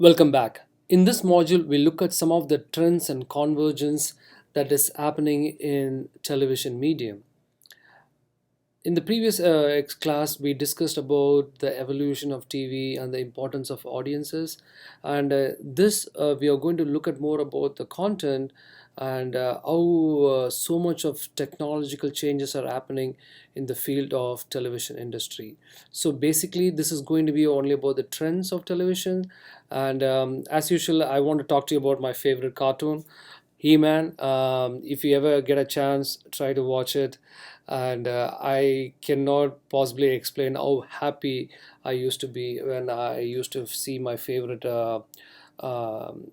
Welcome back. In this module, we look at some of the trends and convergence that is happening in television medium. In the previous class, we discussed about the evolution of TV and the importance of audiences. And this, we are going to look at more about the content and how so much of technological changes are happening in the field of television industry. So basically, this is going to be only about the trends of television. And as usual, I want to talk to you about my favorite cartoon, He-Man. If you ever get a chance, try to watch it. And I cannot possibly explain how happy I used to be when I used to see my favorite um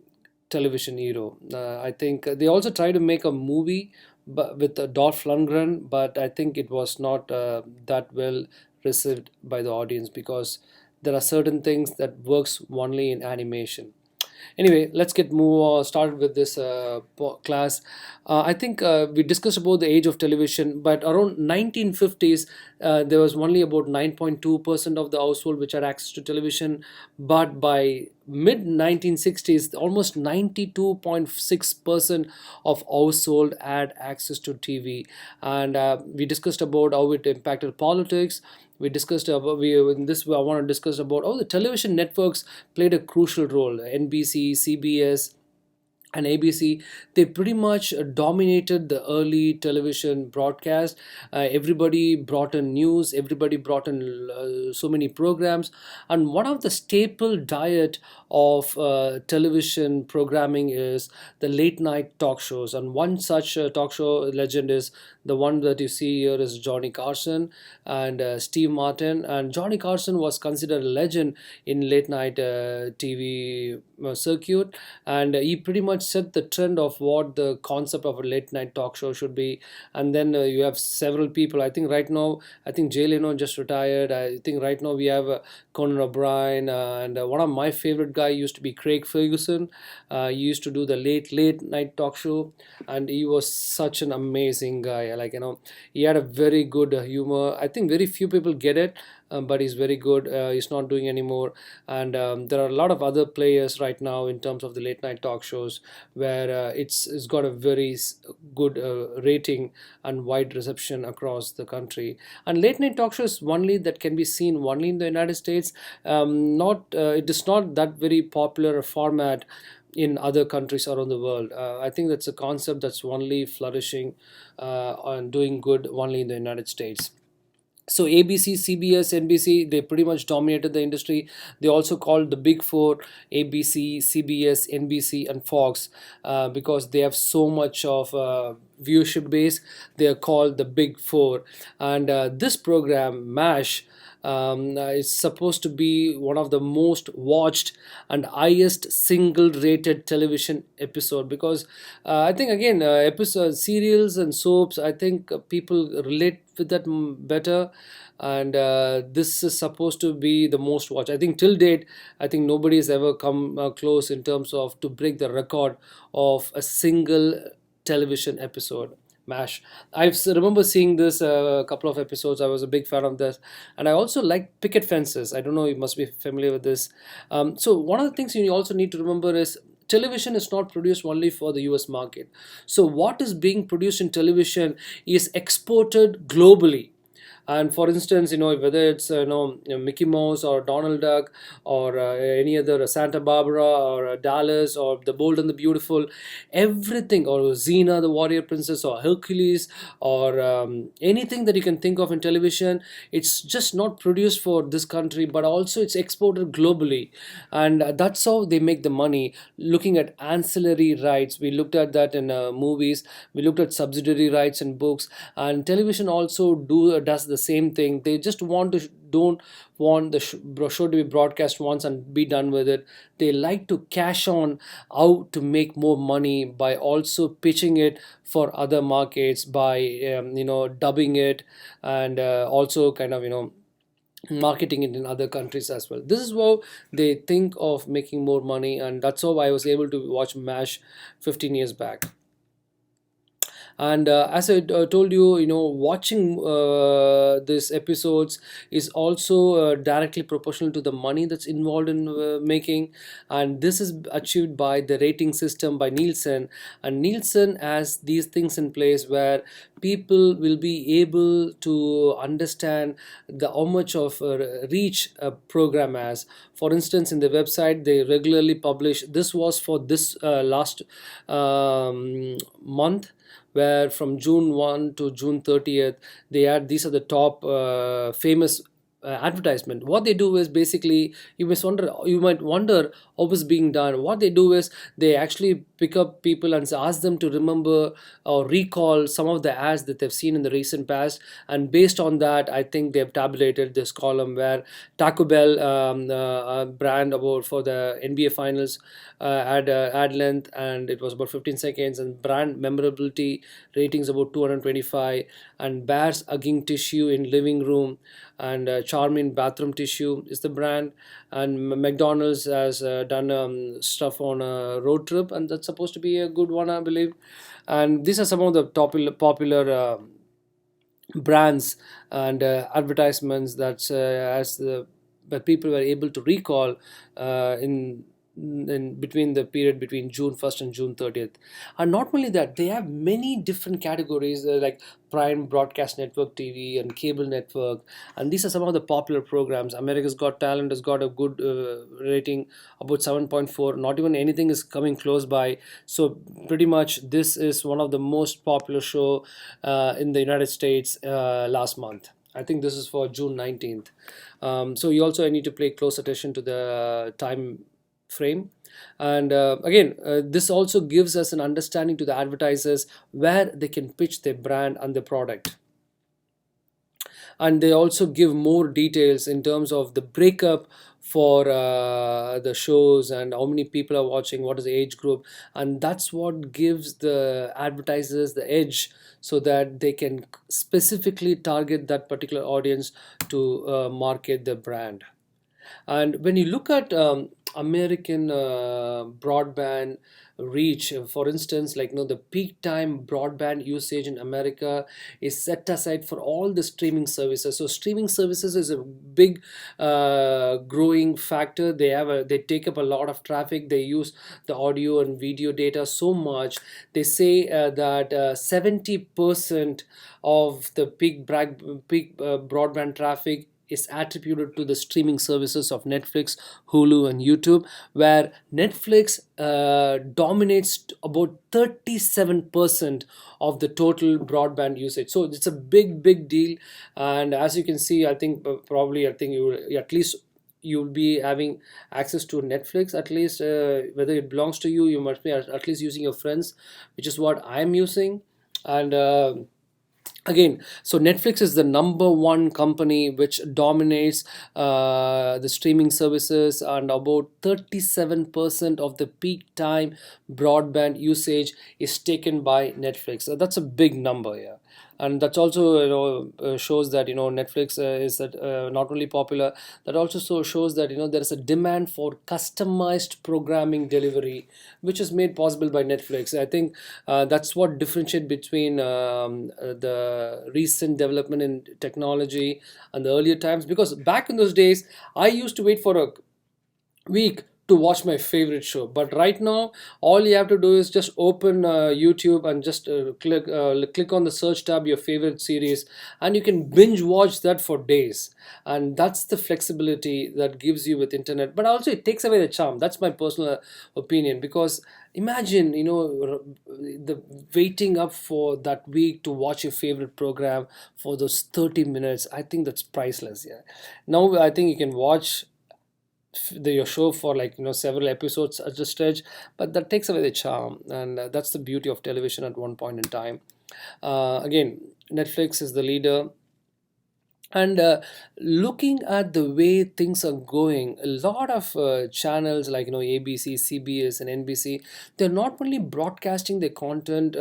television hero. I think they also tried to make a movie but with Dolph Lundgren, but I think it was not that well received by the audience because there are certain things that works only in animation. Anyway, let's get move started with this class. I think we discussed about the age of television, but around 1950s, there was only about 9.2% of the household which had access to television. But by mid 1960s, almost 92.6% of household had access to TV. And we discussed about how it impacted politics. We discussed about we in this I want to discuss about how the television networks played a crucial role. NBC, CBS, and ABC, they pretty much dominated the early television broadcast. Everybody brought in news, everybody brought in so many programs, and one of the staple diet of television programming is the late night talk shows. And one such talk show legend is the one that you see here is Johnny Carson and Steve Martin. And Johnny Carson was considered a legend in late night TV circuit, and he pretty much set the trend of what the concept of a late night talk show should be. And then you have several people. I think right now, I think Jay Leno just retired. I think right now we have Conan O'Brien, and one of my favorite guy used to be Craig Ferguson. He used to do the late night talk show, and he was such an amazing guy. He had a very good humor. I think very few people get it, but he's very good. He's not doing anymore. And there are a lot of other players right now in terms of the late night talk shows where it's got a very good rating and wide reception across the country. And late night talk shows only that can be seen only in the United States. Not It is not that very popular format in other countries around the world. I think that's a concept that's only flourishing and doing good only in the United States. So ABC, CBS, NBC, they pretty much dominated the industry. They also called the big four ABC, CBS, NBC, and Fox because they have so much of viewership base. They are called the big four. And this program, MASH, is supposed to be one of the most watched and highest single rated television episode because I think again episode serials and soaps, I think people relate with that better. And this is supposed to be the most watched. I think till date, I think nobody has ever come close in terms of to break the record of a single television episode. MASH. Remember seeing this a couple of episodes. I was a big fan of this, and I also like picket fences. I don't know, you must be familiar with this. So one of the things you also need to remember is television is not produced only for the US market. So what is being produced in television is exported globally. And for instance, whether it's Mickey Mouse or Donald Duck or any other Santa Barbara or Dallas or The Bold and the Beautiful, everything, or Xena the Warrior Princess or Hercules or anything that you can think of in television, it's just not produced for this country but also it's exported globally. And that's how they make the money. Looking at ancillary rights, we looked at that in movies, we looked at subsidiary rights in books, and television also does the same thing. They just don't want the show to be broadcast once and be done with it. They like to cash on how to make more money by also pitching it for other markets by dubbing it, and also kind of marketing it in other countries as well. This is how they think of making more money, and that's how I was able to watch MASH 15 years back. And as I told you, watching these episodes is also directly proportional to the money that's involved in making. And this is achieved by the rating system by Nielsen. And Nielsen has these things in place where people will be able to understand the how much of reach a program has. For instance, in the website they regularly publish, this was for this last month, where from June 1 to June 30th, they had, these are the top famous advertisement. What they do is basically, you might wonder how it's being done. What they do is they actually pick up people and ask them to remember or recall some of the ads that they've seen in the recent past, and based on that, I think they've tabulated this column where Taco Bell brand about for the NBA finals ad length, and it was about 15 seconds, and brand memorability ratings about 225, and Bears hugging tissue in living room, and Charmin bathroom tissue is the brand, and McDonald's has done stuff on a road trip, and that's supposed to be a good one, I believe. And these are some of the popular brands and advertisements that people were able to recall in between the period between June 1st and June 30th. And not only that, they have many different categories like Prime Broadcast Network TV and cable network, and these are some of the popular programs. America's Got Talent has got a good rating, about 7.4. Not even anything is coming close by. So pretty much this is one of the most popular show in the United States last month. I think this is for June 19th. So you also need to pay close attention to the time frame. And again, this also gives us an understanding to the advertisers where they can pitch their brand and their product. And they also give more details in terms of the breakup for the shows and how many people are watching, what is the age group, and that's what gives the advertisers the edge, so that they can specifically target that particular audience to market the brand. And when you look at American broadband reach, for instance, like the peak time broadband usage in America is set aside for all the streaming services. So streaming services is a big growing factor. They take up a lot of traffic. They use the audio and video data so much. They say that 70% of the peak broadband traffic is attributed to the streaming services of Netflix, Hulu, and YouTube, where Netflix dominates about 37% of the total broadband usage. So it's a big deal. And as you can see, I think I think you at least you'll be having access to Netflix, at least whether it belongs to you, you must be at least using your friends, which is what I'm using. And again, so Netflix is the number one company which dominates the streaming services, and about 37% of the peak time broadband usage is taken by Netflix. So that's a big number, yeah. And that's also shows that Netflix is that not only popular, that also shows that there is a demand for customized programming delivery, which is made possible by Netflix. I think that's what differentiate between the recent development in technology and the earlier times, because back in those days I used to wait for a week to watch my favorite show, but right now all you have to do is just open YouTube and just click on the search tab your favorite series, and you can binge watch that for days. And that's the flexibility that gives you with internet, but also it takes away the charm. That's my personal opinion, because imagine the waiting up for that week to watch your favorite program for those 30 minutes. I think that's priceless. Yeah, now I think you can watch your show for like several episodes at a stretch, but that takes away the charm. And that's the beauty of television at one point in time. Again, Netflix is the leader. And looking at the way things are going, a lot of channels like ABC, CBS, and NBC, they're not only broadcasting their content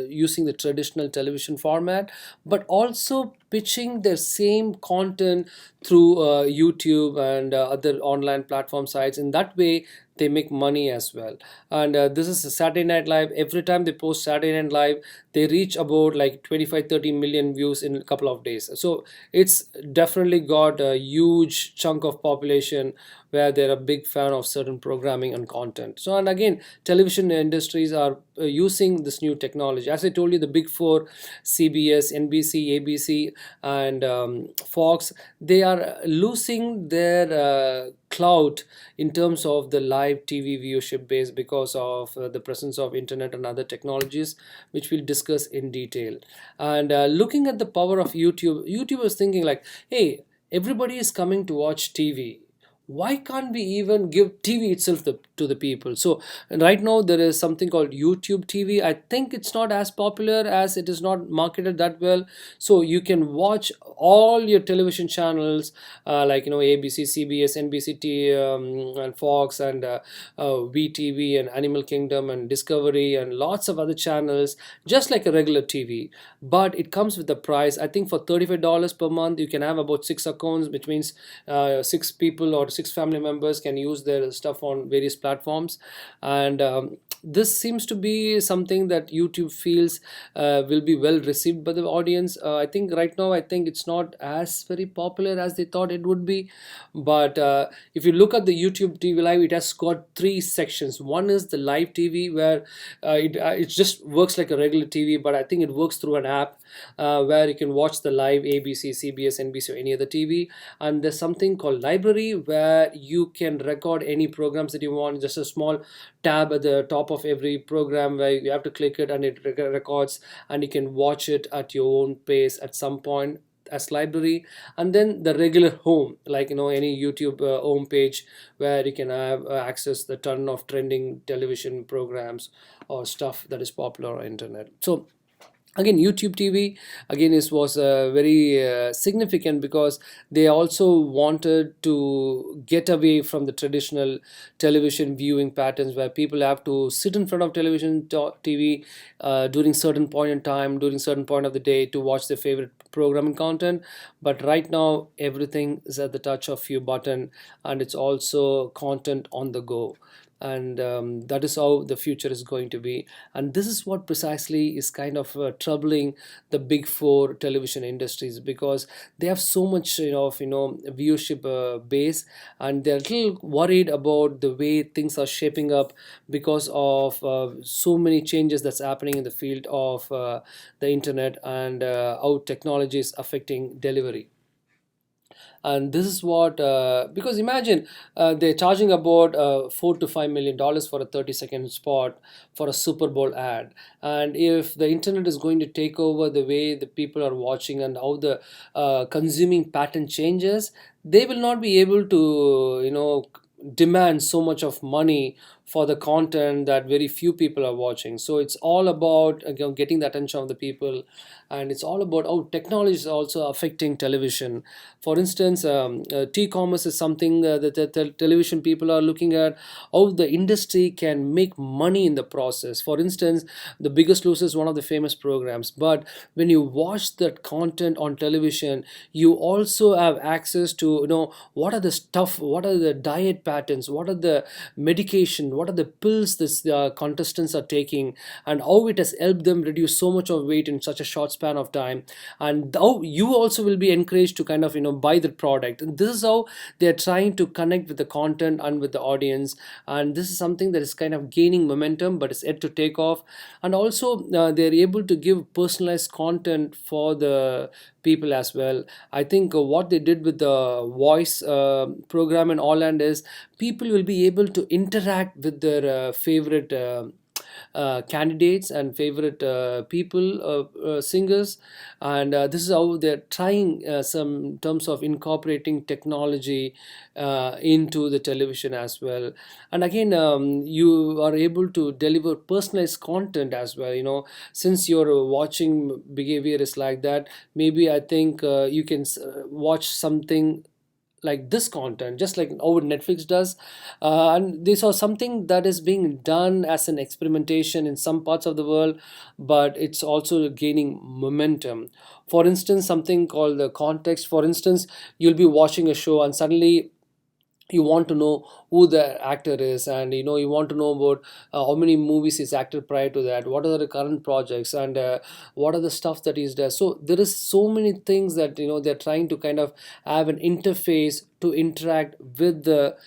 using the traditional television format, but also pitching their same content through YouTube and other online platform sites. In that way, they make money as well. And this is Saturday Night Live. Every time they post Saturday Night Live, they reach about like 25-30 million views in a couple of days. So it's definitely got a huge chunk of population where they're a big fan of certain programming and content. So, and again, television industries are using this new technology. As I told you, the big four, CBS, NBC, ABC, and Fox, they are losing their clout in terms of the live TV viewership base because of the presence of internet and other technologies, which we'll discuss in detail. And looking at the power of YouTube was thinking like, hey, everybody is coming to watch TV. Why can't we even give TV itself to the people? So right now there is something called YouTube TV. I think it's not as popular as it is not marketed that well. So you can watch all your television channels like ABC, CBS, NBC, and Fox, and VTV and Animal Kingdom and Discovery and lots of other channels, just like a regular TV. But it comes with a price. I think for $35 per month you can have about 6 accounts, which means 6 people or 6 family members can use their stuff on various platforms. And this seems to be something that YouTube feels will be well received by the audience. I think right now, I think it's not as very popular as they thought it would be. But if you look at the YouTube TV Live, it has got 3 sections. One is the live TV, where it just works like a regular TV, but I think it works through an app where you can watch the live ABC, CBS, NBC, or any other TV. And there's something called library, where you can record any programs that you want. Just a small tab at the top of every program where you have to click it and it records, and you can watch it at your own pace at some point as library. And then the regular home, like any YouTube home page, where you can have access the ton of trending television programs or stuff that is popular on internet. So again, YouTube TV again was very significant, because they also wanted to get away from the traditional television viewing patterns, where people have to sit in front of TV during certain point in time, during certain point of the day, to watch their favorite programming content. But right now everything is at the touch of your button, and it's also content on the go. And that is how the future is going to be. And this is what precisely is kind of troubling the big four television industries, because they have so much viewership base, and they're a little worried about the way things are shaping up, because of so many changes that's happening in the field of the internet, and how technology is affecting delivery. And this is what because imagine they're charging about $4 to $5 million for a 30-second spot for a Super Bowl ad. And if the internet is going to take over the way the people are watching and how the consuming pattern changes, they will not be able to demand so much of money for the content that very few people are watching. So it's all about getting the attention of the people, and it's all about how technology is also affecting television. For instance, t-commerce is something that the television people are looking at, how the industry can make money in the process. For instance, The Biggest Loser is one of the famous programs, but when you watch that content on television, you also have access to what are the stuff, what are the diet patterns, what are the medication, what are the pills this contestants are taking, and how it has helped them reduce so much of weight in such a short span of time. And how you also will be encouraged to kind of buy the product. And this is how they are trying to connect with the content and with the audience. And this is something that is kind of gaining momentum, but it's yet to take off. And also they're able to give personalized content for the people as well. I think what they did with the voice program in Holland is people will be able to interact with their favorite candidates and favorite people, singers. And this is how they're trying some terms of incorporating technology into the television as well. And again, you are able to deliver personalized content as well. Since your watching behavior is like that, maybe I think you can watch something like this content just like how Netflix does. And they saw something that is being done as an experimentation in some parts of the world, but it's also gaining momentum. For instance, something called the context. For instance, you'll be watching a show and suddenly you want to know who the actor is, and you want to know about how many movies he's acted prior to that, what are the current projects, and what are the stuff that he's does. So there is so many things that they're trying to kind of have an interface to interact with the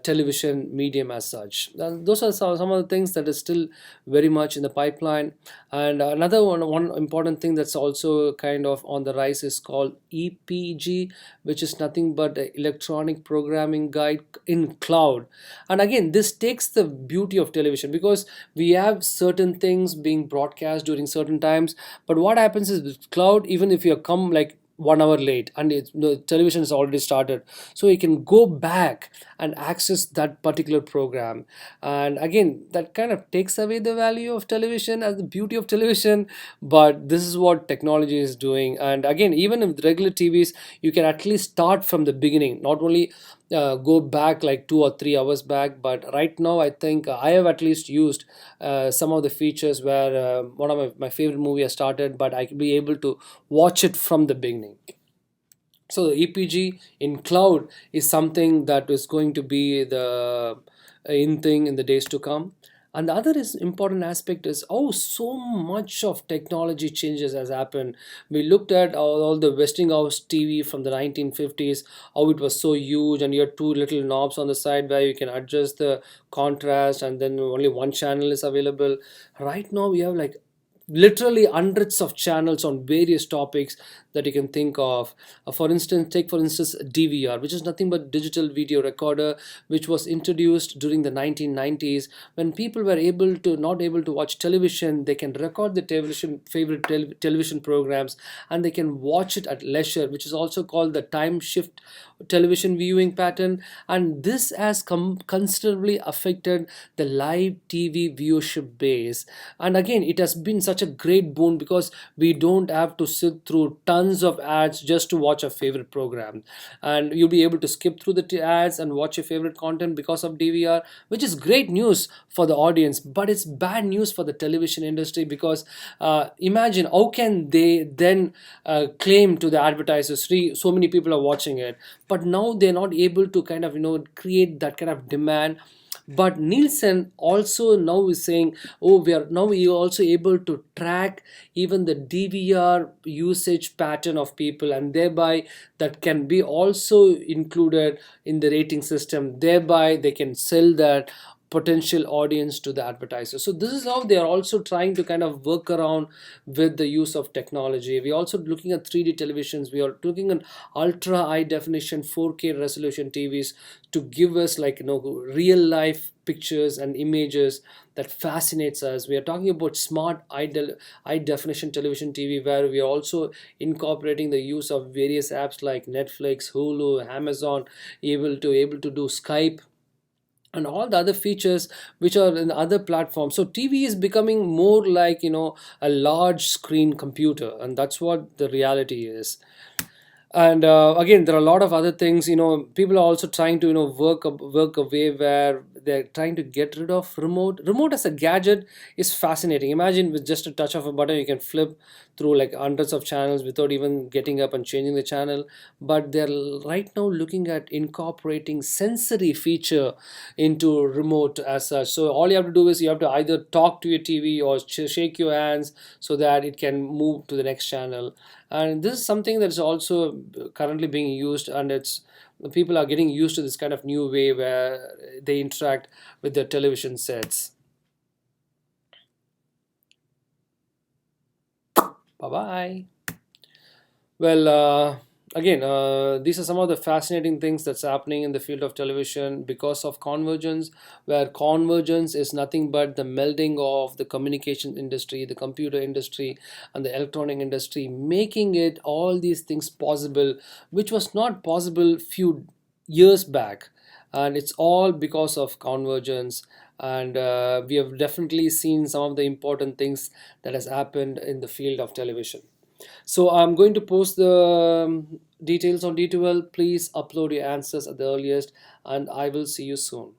television medium as such. And those are some of the things that is still very much in the pipeline. And another one important thing that's also kind of on the rise is called EPG, which is nothing but the electronic programming guide in cloud. And again, this takes the beauty of television, because we have certain things being broadcast during certain times, but what happens is with cloud, even if you come like 1 hour late and the television is already started, so you can go back and access that particular program. And again, that kind of takes away the value of television as the beauty of television, but this is what technology is doing. And again, even with regular TVs, you can at least start from the beginning, not only go back like 2 or 3 hours back. But right now, I think I have at least used some of the features where one of my favorite movie has started, but I can be able to watch it from the beginning. So the EPG in cloud is something that is going to be the in thing in the days to come. And the other is important aspect is, oh, so much of technology changes has happened. We looked at all the Westinghouse TV from the 1950s, how it was so huge, and you had two little knobs on the side where you can adjust the contrast, and then only one channel is available. Right now we have like literally hundreds of channels on various topics that you can think of. For instance, take for instance DVR, which is nothing but digital video recorder, which was introduced during the 1990s. When people were able to not able to watch television, they can record the television favorite television programs, and they can watch it at leisure, which is also called the time shift television viewing pattern. And this has considerably affected the live TV viewership base. And again, it has been such a great boon, because we don't have to sit through tons of ads just to watch a favorite program, and you'll be able to skip through the ads and watch your favorite content because of DVR, which is great news for the audience. But it's bad news for the television industry, because imagine how can they then claim to the advertisers, "See, so many people are watching it," but now they're not able to kind of create that kind of demand. But Nielsen also now is saying, oh, we are also able to track even the DVR usage pattern of people, and thereby that can be also included in the rating system. Thereby they can sell that potential audience to the advertiser. So this is how they are also trying to kind of work around with the use of technology. We are also looking at 3D televisions. We are looking at ultra high definition 4K resolution TVs to give us like real life pictures and images that fascinates us. We are talking about smart high definition television TV, where we are also incorporating the use of various apps like Netflix, Hulu, Amazon, able to do Skype and all the other features which are in other platforms. So TV is becoming more like a large screen computer, and that's what the reality is. And again, there are a lot of other things. People are also trying to work a way where they're trying to get rid of remote as a gadget. Is fascinating. Imagine with just a touch of a button you can flip through like hundreds of channels without even getting up and changing the channel. But they're right now looking at incorporating sensory feature into remote as such. So all you have to do is you have to either talk to your TV or shake your hands so that it can move to the next channel. And this is something that is also currently being used, and it's people are getting used to this kind of new way where they interact with their television sets. Bye bye. Well, again, these are some of the fascinating things that's happening in the field of television because of convergence, where convergence is nothing but the melding of the communication industry, the computer industry, and the electronic industry, making it all these things possible, which was not possible few years back. And it's all because of convergence. And we have definitely seen some of the important things that has happened in the field of television. So I'm going to post the details on D2L. Please upload your answers at the earliest, and I will see you soon.